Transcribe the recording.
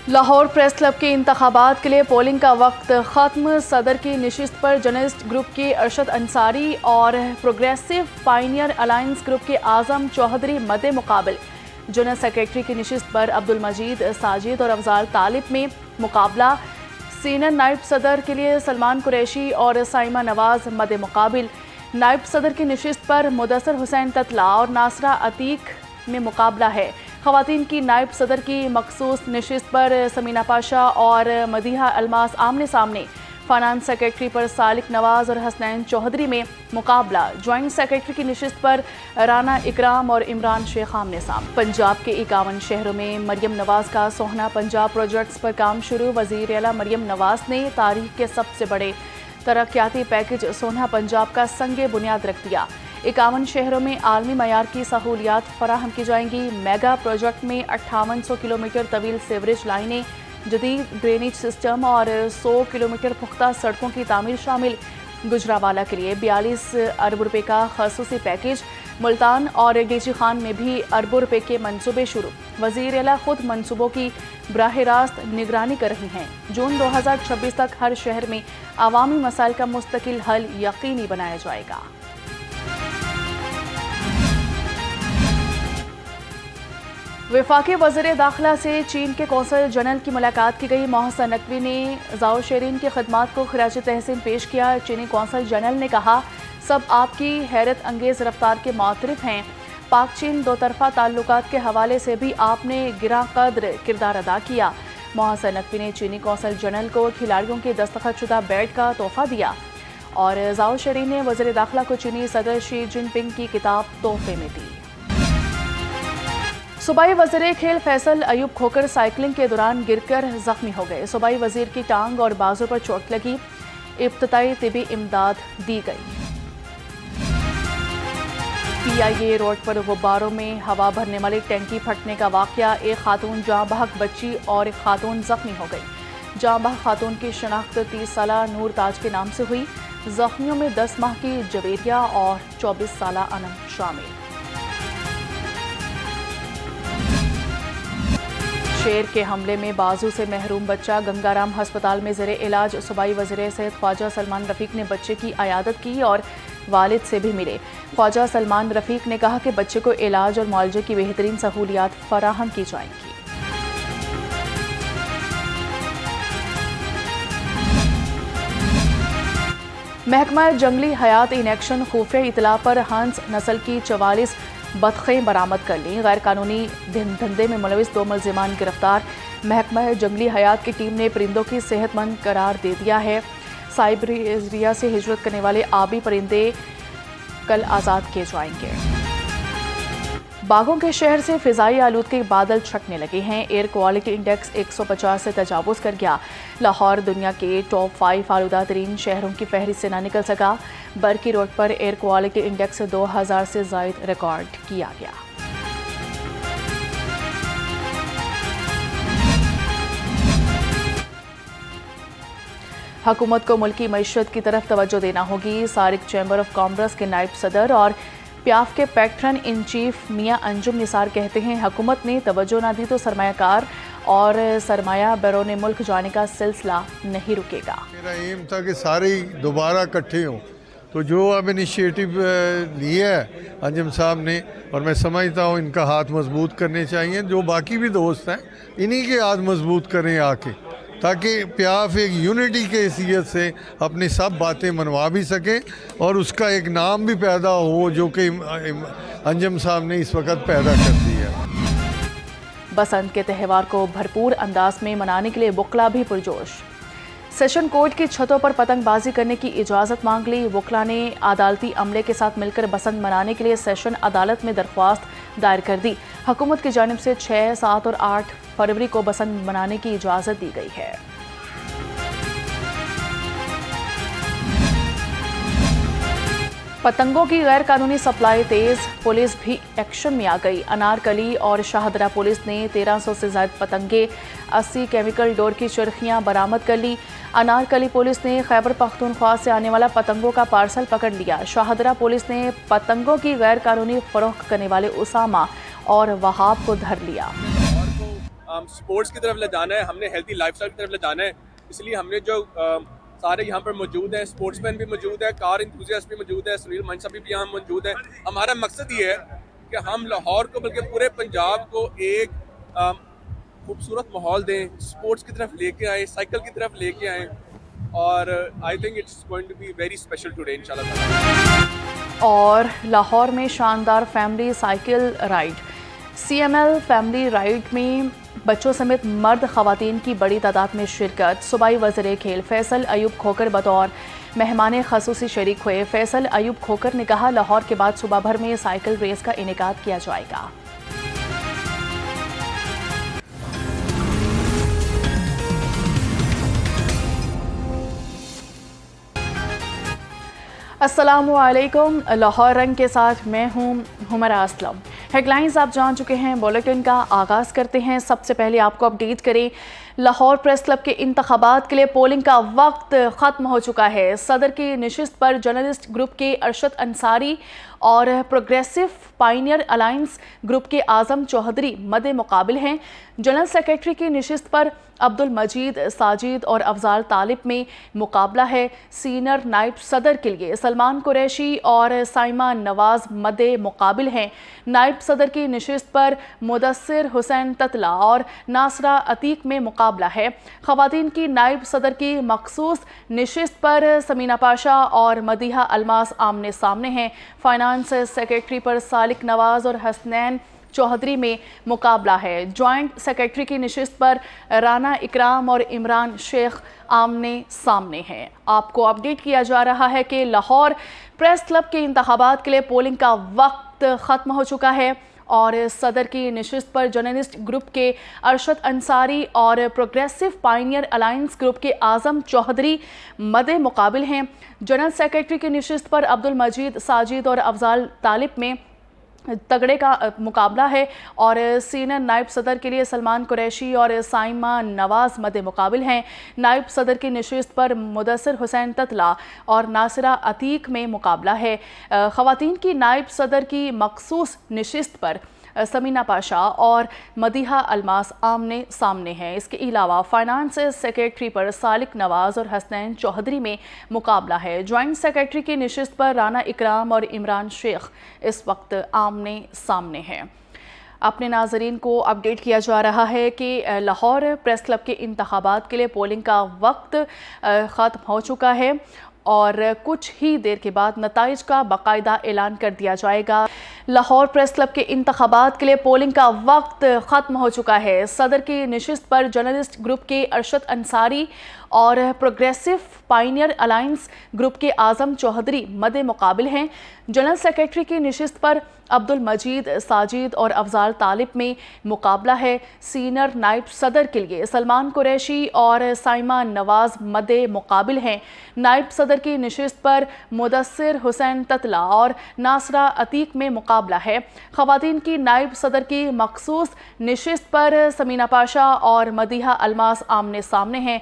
Lahore press club के इंतखाबात के लिए पोलिंग का वक्त ख़त्म। सदर की नशिस्त पर जर्नलिस्ट ग्रुप के अरशद अंसारी और प्रोग्रेसिव पाइनियर अलायंस ग्रुप के आज़म चौधरी मद्दे मुकाबिल। जनरल सेक्रेटरी की नशिस्त पर अब्दुल मजीद साजिद और अफजाल तालिब में मुकाबला। सीनियर नायब सदर के लिए सलमान कुरैशी और साइमा नवाज मद्दे मुकाबिल। नायब सदर की नशिस्त पर मुदस्सर हुसैन ततला और नासरा अतीक में मुकाबला है। ख़वातीन की नायब सदर की मखसूस नशिस्त पर समीना पाशा और मदीहा अलमास आमने सामने। फाइनेंस सेक्रेटरी पर सालिक नवाज और हसनैन चौधरी में मुकाबला। ज्वाइंट सेक्रेटरी की नशिस्त पर राना इकराम और इमरान शेख आमने सामने। पंजाब के 51 शहरों में मरियम नवाज का सोहना पंजाब प्रोजेक्ट्स पर काम शुरू। वज़ीर आला मरियम नवाज ने तारीख के सबसे बड़े तरक्याती पैकेज सोहना पंजाब का संगे बुनियाद रख दिया। 51 शहरों में आलमी मयार की सहूलियात फराहम की जाएंगी। मेगा प्रोजेक्ट में 5800 किलोमीटर तवील सीवरेज लाइनें, जदीद ड्रेनेज सिस्टम और 100 किलोमीटर पुख्ता सड़कों की तामीर शामिल। गुजरावाला के लिए 42 अरब रुपए का खसूसी पैकेज। मुल्तान और गेजी खान में भी अरबों रुपए के मंसूबे शुरू। वज़ीर आला खुद मंसूबों की बराह रास्त निगरानी कर रही हैं। जून 2026 तक हर शहर में अवामी मसाइल का मुस्तकिल हल यकीनी बनाया जाएगा। वफाकी वज़ीर दाखिला से चीन के कौंसल जनरल की मुलाकात की गई। मोहसन नकवी ने ज़ाओ शेरिन की खदमात को खिराज तहसीन पेश किया। चीनी कौंसल जनरल ने कहा, सब आपकी हैरत अंगेज़ रफ्तार के मुतरिफ हैं। पाक चीन दो तरफ़ा ताल्लुकात के हवाले से भी आपने गिरा कद्र किरदार अदा किया। मोहसन नकवी ने चीनी कौंसल जनरल को खिलाड़ियों के दस्तखतशुदा बैट का तोहफा दिया और ज़ाओ शेरिन ने वज़ीर दाखिला को चीनी सदर शी जिनपिंग की किताब तोहफे में दी। सूबाई वज़ीर खेल फैसल अयूब खोकर साइकिलिंग के दौरान गिरकर जख्मी हो गए। सूबाई वज़ीर की टांग और बाजू पर चोट लगी। इब्तदाई तिबी इमदाद दी गई। PIA रोड पर गुब्बारों में हवा भरने वाली टैंकी फटने का वाक़या। एक खातून जाँ बहक बच्ची और एक खातून जख्मी हो गई। जाँ बहक खातून की शनाख्त 30 साला नूर ताज के नाम से हुई। जख्मियों में 10 माह की जवेरिया और 24 साला अनम शामिल। शेर के हमले में बाजू से महरूम बच्चा गंगाराम अस्पताल में ज़ेरे इलाज। सूबाई वज़ीर सेहत ख्वाजा सलमान रफ़ीक ने बच्चे की अयादत की और वालिद से भी मिले। ख्वाजा सलमान रफ़ीक ने कहा कि बच्चे को इलाज और मुआलजे की बेहतरीन सहूलियात फराहम की जाएंगी। महकमा जंगली हयात इन एक्शन खुफिया इतला पर हंस नस्ल की 44 बतखें बरामद कर ली। गैर कानूनी धंधे में मुलविस 2 मुलजिमान गिरफ्तार। महकमा जंगली हयात की टीम ने परिंदों की सेहतमंद करार दे दिया है। साइबेरिया से हिजरत करने वाले आबी परिंदे कल आज़ाद किए जाएंगे। बागों के शहर से फिजाई आलूदगी के बादल छटने लगे हैं। एयर क्वालिटी इंडेक्स 150 से तजावुज़ कर गया। लाहौर दुनिया के टॉप 5 आलूदा तरीन शहरों की फहरिस्त से ना निकल सका। बरकी रोड पर एयर क्वालिटी इंडेक्स 2000 से ज़ायद रिकॉर्ड किया गया। हुकूमत को मुल्की मईशत की तरफ तवज्जो देना होगी। सारिक चैम्बर ऑफ कॉमर्स के नायब सदर और प्याफ के पैट्रन इन चीफ मियां अंजुम निसार कहते हैं, हुकूमत ने तवज्जो ना दी तो सरमायाकार और सरमाया बैरून मुल्क जाने का सिलसिला नहीं रुकेगा। मेरा एम था कि सारे दोबारा इकट्ठे हों, तो जो अब इनिशिएटिव लिया है अंजुम साहब ने, और मैं समझता हूँ इनका हाथ मजबूत करने चाहिए। जो बाकी भी दोस्त हैं इन्हीं के हाथ मजबूत करें आके, ताकि प्याफ एक यूनिटी के हैसियत से अपनी सब बातें मनवा भी सके और उसका एक नाम भी पैदा हो, जो कि अंजुम साहब ने इस वक्त पैदा कर दिया। बसंत के त्यौहार को भरपूर अंदाज में मनाने के लिए वकला भी पुरजोश। सेशन कोर्ट की छतों पर पतंगबाजी करने की इजाज़त मांग ली। वकला ने अदालती अमले के साथ मिलकर बसंत मनाने के लिए सेशन अदालत में दरख्वास्त दायर कर दी। हुकूमत की जानिब से 6, 7 और 8 फरवरी को बसंत मनाने की इजाज़त दी गई है। पतंगों की गैर कानूनी सप्लाई तेज, पुलिस भी एक्शन में आ गई। अनारकली और शाहदरा पुलिस ने 1300 से ज्यादा पतंगे, 80 केमिकल डोर की चरखियां बरामद कर ली। अनारकली पुलिस ने खैबर पख्तूनख्वा से आने वाला पतंगों का पार्सल पकड़ लिया। शाहदरा पुलिस ने पतंगों की गैर कानूनी फरोख्त करने वाले उसामा और वहाब को धर लिया। स्पोर्ट्स की तरफ ले जाना है, हमने हेल्थी लाइफस्टाइल की तरफ ले जाना है। इसलिए हमने जो सारे यहाँ पर मौजूद हैं, स्पोर्ट्समैन भी मौजूद है, कार इंथुजियास्ट भी मौजूद है, सुनील मनसा भी यहाँ मौजूद है। हमारा मकसद ये है कि हम लाहौर को बल्कि पूरे पंजाब को एक खूबसूरत माहौल दें, स्पोर्ट्स की तरफ लेके आए, साइकिल की तरफ लेके आए, और I think it's going to be very special today इंशाल्लाह। और लाहौर में शानदार family cycle ride, CML family ride में बच्चों समेत मर्द खवातीन की बड़ी तादाद में शिरकत। सूबाई वज़ीर खेल फैसल अयूब खोकर बतौर मेहमान खसूसी शरीक हुए। फैसल अयूब खोकर ने कहा, लाहौर के बाद सूबा भर में साइकिल रेस का इनेकाद किया जाएगा। अस्सलामुअलैकुम, लाहौर रंग के साथ मैं हूँ हुमरा असलम। हेडलाइंस आप जान चुके हैं, बुलेटिन का आगाज़ करते हैं। सबसे पहले आपको अपडेट करें, लाहौर प्रेस क्लब के इंतखाबात के लिए पोलिंग का वक्त ख़त्म हो चुका है। सदर की नशिस्त पर जर्नलिस्ट ग्रुप के अरशद अंसारी और प्रोग्रेसिव पाइनियर अलायंस ग्रुप के आज़म चौधरी मद मुकाबिल हैं। जनरल सेक्रेटरी की नशिस्त पर अब्दुल मजीद साजिद और अफजाल तालिब में मुकाबला है। सीनियर नायब सदर के लिए सलमान कुरैशी और साइमा नवाज मद मुकाबिल हैं। नायब सदर की नशिस्त पर मुदस्सिर हुसैन ततला और नासरा अतीक में मुकाबला है। खवातीन की नायब सदर की मखसूस नशिस्त पर समीना पाशा और मदीहा अलमास आमने सामने हैं। फाइनेंस सेक्रेटरी पर सालिक नवाज और हसनैन चौधरी में मुकाबला है। जॉइंट सेक्रेटरी की नशिस्त पर राना इकराम और इमरान शेख आमने सामने हैं। आपको अपडेट किया जा रहा है कि लाहौर प्रेस क्लब के इंतखाबात के लिए पोलिंग का वक्त ख़त्म हो चुका है और सदर की नशिस्त पर जर्नलिस्ट ग्रुप के अरशद अंसारी और प्रोग्रेसिव पाइनियर अलायंस ग्रुप के आज़म चौधरी मद मुकाबिल हैं। जनरल सेक्रेटरी की नशिस्त पर अब्दुल मजीद साजिद और अफजाल तालिब में तगड़े का मुकाबला है और सीनियर नायब सदर के लिए सलमान कुरैशी और साइमा नवाज मद मुकाबिल हैं। नायब सदर की नशिस्त पर मुदस्सिर हुसैन ततला और नासिरा अतीक में मुकाबला है। खवातीन की नायब सदर की मखसूस नशिस्त पर समीना पाशा और मदीहा अलमास आमने सामने हैं। इसके अलावा फाइनेंस सेक्रेटरी पर सालिक नवाज और हसनैन चौधरी में मुकाबला है। जॉइंट सेक्रेटरी की नशिस्त पर राना इकराम और इमरान शेख इस वक्त आमने सामने हैं। अपने नाजरीन को अपडेट किया जा रहा है कि लाहौर प्रेस क्लब के इंतखाबात के लिए पोलिंग का वक्त ख़त्म हो चुका है और कुछ ही देर के बाद नताइज का बाकायदा ऐलान कर दिया जाएगा। लाहौर प्रेस क्लब के इंतखाबात के लिए पोलिंग का वक्त ख़त्म हो चुका है। सदर की नशिस्त पर जर्नलिस्ट ग्रुप के अरशद अंसारी और प्रोग्रेसिव पाइनियर अलायंस ग्रुप के आज़म चौधरी मद मुकाबिल हैं। जनरल सेक्रेटरी की नशिस्त पर अब्दुल मजीद साजिद और अफजाल तालिब में मुकाबला है। सीनियर नायब सदर के लिए सलमान कुरैशी और साइमा नवाज मद मुकाबिल हैं। नायब सदर की नशिस्त पर मुदस्सिर हुसैन ततला और नासरा अतीक में मुकाबला है। खवातीन की नायब सदर की मखसूस नशिस्त पर समीना पाशा और मदीहा अलमास आमने सामने हैं।